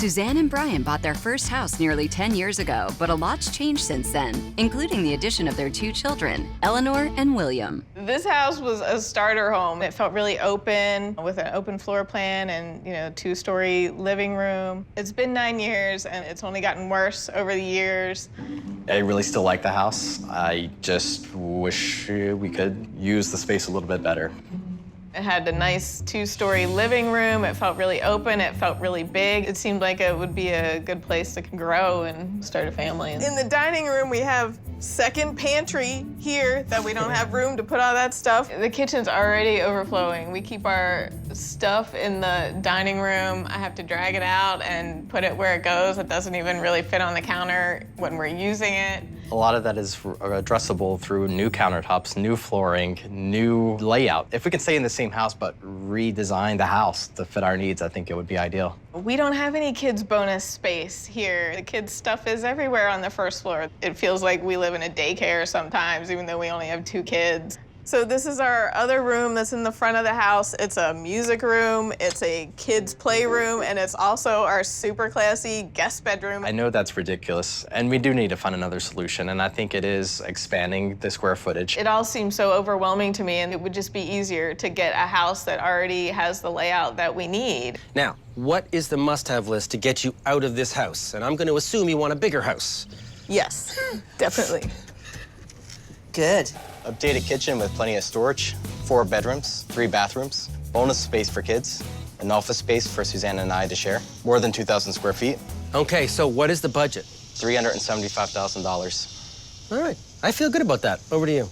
Suzanne and Brian bought their first house nearly 10 years ago, but a lot's changed since then, including the addition of their 2 children, Eleanor and William. This house was a starter home. It felt really open, with an open floor plan and, 2-story living room. It's been 9 years, and it's only gotten worse over the years. I really still like the house. I just wish we could use the space a little bit better. It had a nice 2-story living room. It felt really open. It felt really big. It seemed like it would be a good place to grow and start a family. In the dining room, we have second pantry here that we don't have room to put all that stuff. The kitchen's already overflowing. We keep our stuff in the dining room. I have to drag it out and put it where it goes. It doesn't even really fit on the counter when we're using it. A lot of that is addressable through new countertops, new flooring, new layout. If we can stay in the same house but redesign the house to fit our needs, I think it would be ideal. We don't have any kids' bonus space here. The kids' stuff is everywhere on the first floor. It feels like we live in a daycare sometimes, even though we only have 2 kids. So this is our other room that's in the front of the house. It's a music room, it's a kids' playroom, and it's also our super classy guest bedroom. I know that's ridiculous, and we do need to find another solution, and I think it is expanding the square footage. It all seems so overwhelming to me, and it would just be easier to get a house that already has the layout that we need. Now, what is the must-have list to get you out of this house? And I'm going to assume you want a bigger house. Yes, definitely. Good. Updated kitchen with plenty of storage, 4 bedrooms, 3 bathrooms, bonus space for kids, an office space for Suzanne and I to share, more than 2,000 square feet. Okay, so what is the budget? $375,000. All right, I feel good about that. Over to you.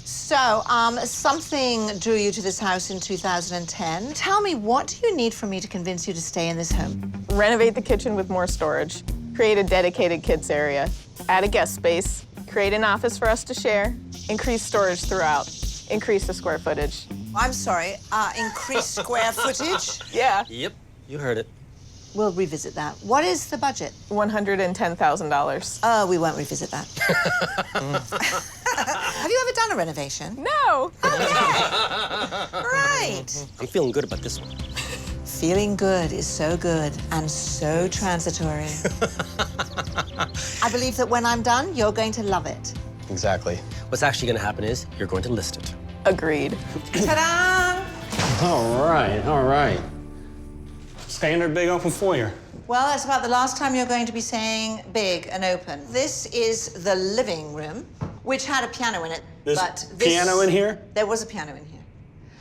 So, something drew you to this house in 2010. Tell me, what do you need from me to convince you to stay in this home? Renovate the kitchen with more storage, create a dedicated kids area, add a guest space, create an office for us to share, increase storage throughout, increase the square footage. I'm sorry, increase square footage? Yeah. Yep, you heard it. We'll revisit that. What is the budget? $110,000. Oh, we won't revisit that. Have you ever done a renovation? No. Right. I'm feeling good about this one. Feeling good is so good and so transitory. I believe that when I'm done, you're going to love it. Exactly. What's actually going to happen is you're going to list it. Agreed. Ta-da! All right. Standard big open foyer. Well, that's about the last time you're going to be saying big and open. This is the living room, which had a piano in it. There's but piano in here? There was a piano in here.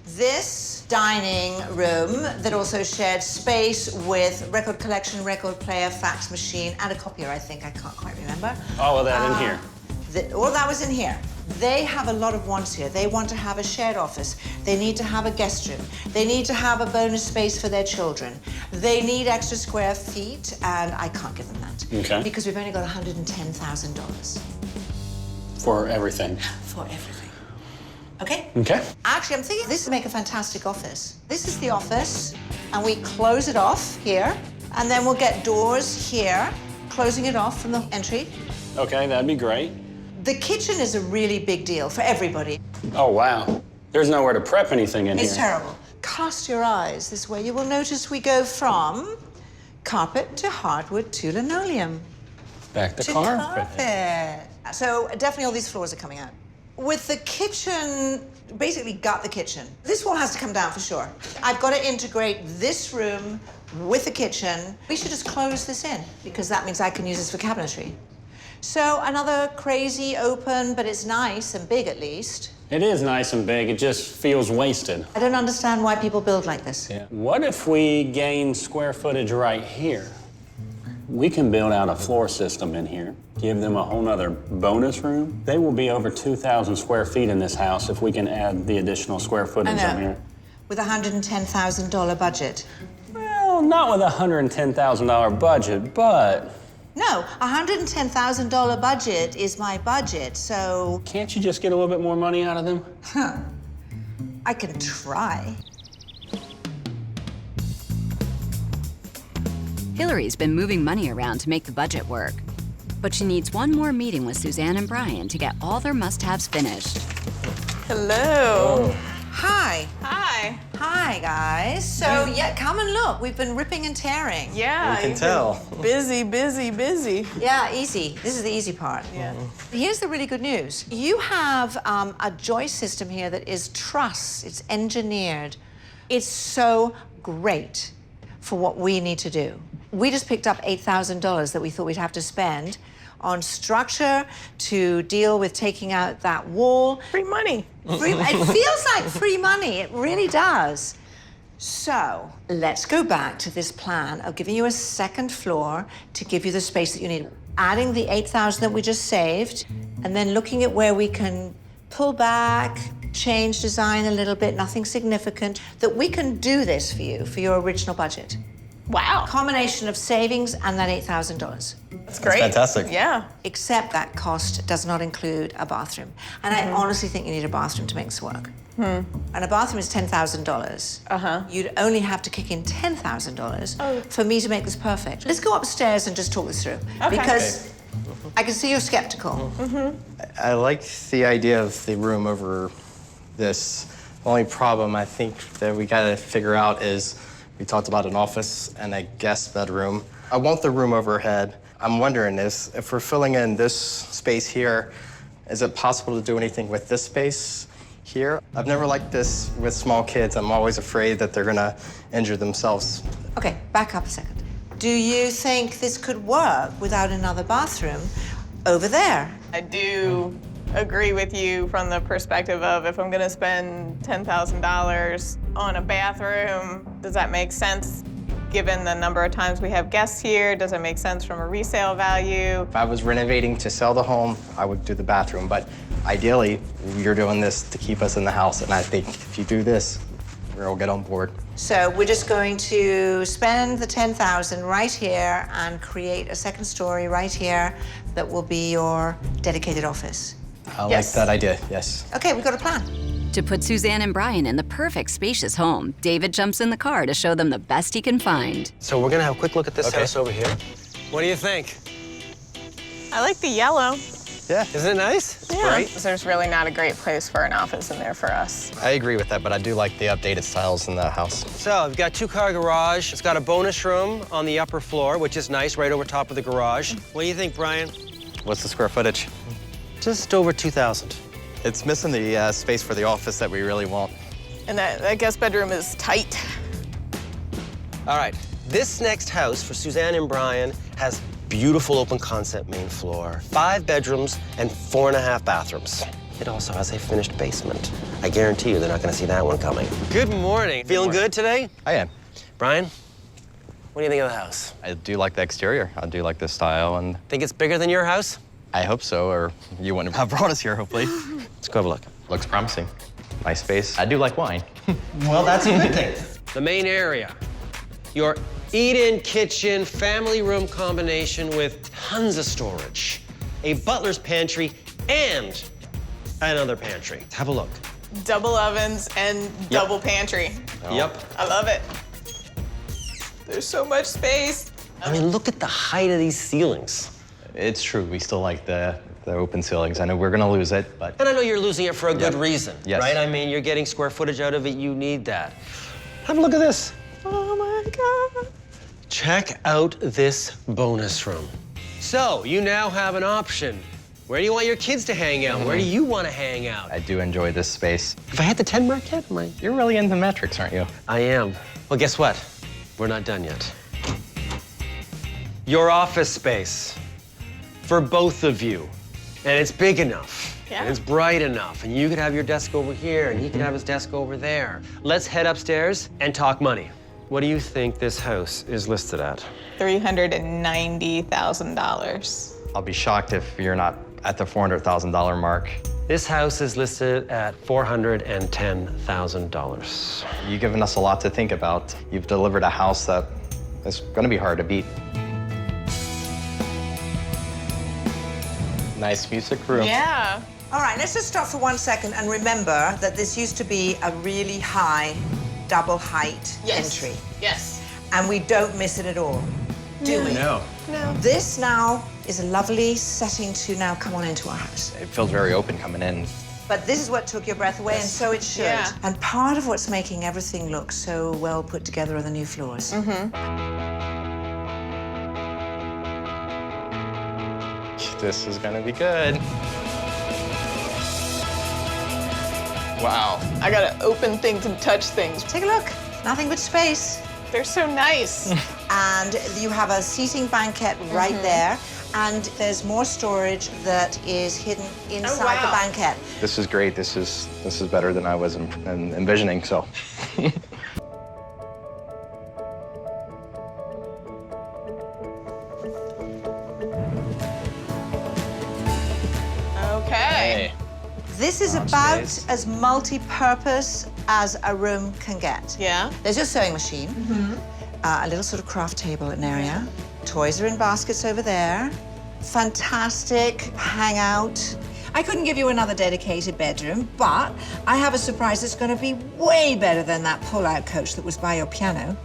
This dining room that also shared space with record collection, record player, fax machine, and a copier, I think. I can't quite remember. All of that in here. All that was in here. They have a lot of wants here. They want to have a shared office. They need to have a guest room. They need to have a bonus space for their children. They need extra square feet, and I can't give them that. Okay. Because we've only got $110,000 For everything. for everything. Okay? Okay. Actually, I'm thinking this would make a fantastic office. This is the office, and we close it off here, and then we'll get doors here, closing it off from the entry. Okay, that'd be great. The kitchen is a really big deal for everybody. Oh, wow. There's nowhere to prep anything in It's here. terrible. Cast your eyes this way. You will notice we go from carpet to hardwood to linoleum. Back to To carpet. carpet. So definitely all these floors are coming out. With the kitchen, basically gut the kitchen. This wall has to come down for sure. I've got to integrate this room with the kitchen. We should just close this in because that means I can use this for cabinetry. So another crazy open, but it's nice and big at least. It is nice and big. It just feels wasted. I don't understand why people build like this. Yeah. What if we gain square footage right here? We can build out a floor system in here, give them a whole nother bonus room. They will be over 2,000 square feet in this house if we can add the additional square footage in here. With a $110,000 budget. Well, not with a $110,000 budget, but No, a $110,000 budget is my budget, so can't you just get a little bit more money out of them? I can try. Hilary's been moving money around to make the budget work, but she needs one more meeting with Suzanne and Brian to get all their must-haves finished. Hello. Hi. Hi. Hi, guys. So, yeah, come and look. We've been ripping and tearing. Yeah, We can you've tell. been busy, busy, busy. Yeah, easy. This is the easy part. Yeah. Here's the really good news. You have a joist system here that is truss. It's engineered. It's so great for what we need to do. We just picked up $8,000 that we thought we'd have to spend on structure to deal with taking out that wall. Free money. It feels like free money. It really does. So let's go back to this plan of giving you a second floor to give you the space that you need. Adding the $8,000 that we just saved, and then looking at where we can pull back, change design a little bit, nothing significant, that we can do this for you for your original budget. Wow. Combination of savings and that $8,000. That's great. fantastic. Yeah. Except that cost does not include a bathroom. And I honestly think you need a bathroom to make this work. And a bathroom is $10,000. You'd only have to kick in $10,000 for me to make this perfect. Let's go upstairs and just talk this through. Because I can see you're skeptical. I like the idea of the room over this. The only problem I think that we gotta figure out is we talked about an office and a guest bedroom. I want the room overhead. I'm wondering if we're filling in this space here, is it possible to do anything with this space here? I've never liked this with small kids. I'm always afraid that they're gonna injure themselves. Okay, back up a second. Do you think this could work without another bathroom over there? I do agree with you from the perspective of if I'm gonna spend $10,000 on a bathroom, does that make sense given the number of times we have guests here? Does it make sense from a resale value? If I was renovating to sell the home, I would do the bathroom, but ideally, you're doing this to keep us in the house, and I think if you do this, we'll get on board. So we're just going to spend the $10,000 right here and create a second story right here that will be your dedicated office. I Yes. like that idea, yes. Okay, we've got a plan. To put Suzanne and Brian in the perfect spacious home, David jumps in the car to show them the best he can find. So we're gonna have a quick look at this house over here. What do you think? I like the yellow. Yeah. Isn't it nice? Yeah. Right? There's really not a great place for an office in there for us. I agree with that, but I do like the updated styles in the house. So we've got two-car garage. It's got a bonus room on the upper floor, which is nice, right over top of the garage. What do you think, Brian? What's the square footage? Just over 2,000. It's missing the space for the office that we really want. And that guest bedroom is tight. All right, this next house for Suzanne and Brian has beautiful open concept main floor, 5 bedrooms and 4.5 bathrooms. It also has a finished basement. I guarantee you they're not gonna see that one coming. Good morning. Feeling good today? I am. Brian, what do you think of the house? I do like the exterior. I do like the style, and Think it's bigger than your house? I hope so, or you wouldn't have brought us here, hopefully. Let's go have a look. Looks promising. Nice space. I do like wine. Well, that's a good thing. The main area, your eat-in kitchen, family room combination with tons of storage, a butler's pantry, and another pantry. Have a look. Double ovens and double pantry. Yep. I love it. There's so much space. I mean, look at the height of these ceilings. It's true, we still like the open ceilings. I know we're gonna lose it, but And I know you're losing it for a good reason, Yes. right? I mean, you're getting square footage out of it, you need that. Have a look at this. Oh my God. Check out this bonus room. So, you now have an option. Where do you want your kids to hang out? Where do you want to hang out? I do enjoy this space. Have I had the 10 mark yet? You're really into metrics, aren't you? I am. Well, guess what? We're not done yet. Your office space for both of you. And it's big enough. Yeah. And it's bright enough. And you could have your desk over here, and he can have his desk over there. Let's head upstairs and talk money. What do you think this house is listed at? $390,000. I'll be shocked if you're not at the $400,000 mark. This house is listed at $410,000. You've given us a lot to think about. You've delivered a house that is gonna be hard to beat. Nice music room. Yeah. All right, let's just stop for 1 second and remember that this used to be a really high double height entry. Yes. And we don't miss it at all, do we? No. No. This now is a lovely setting to now come on into our house. It feels very open coming in. But this is what took your breath away, and so it should. Yeah. And part of what's making everything look so well put together are the new floors. This is gonna be good. Wow. I gotta open things and touch things. Take a look. Nothing but space. They're so nice. And you have a seating banquette right there, and there's more storage that is hidden inside the banquette. This is great. This is better than I was envisioning, so. Okay. This is about as multi-purpose as a room can get. Yeah. There's your sewing machine, a little sort of craft table in an area. Toys are in baskets over there. Fantastic hangout. I couldn't give you another dedicated bedroom, but I have a surprise that's going to be way better than that pull-out couch that was by your piano.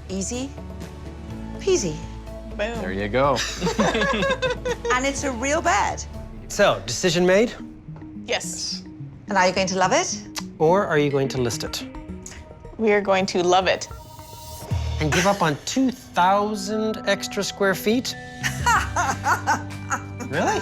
Easy peasy. Boom. There you go. And it's a real bed. So, decision made? Yes. And are you going to love it? Or are you going to list it? We are going to love it. And give up on 2,000 extra square feet? Really?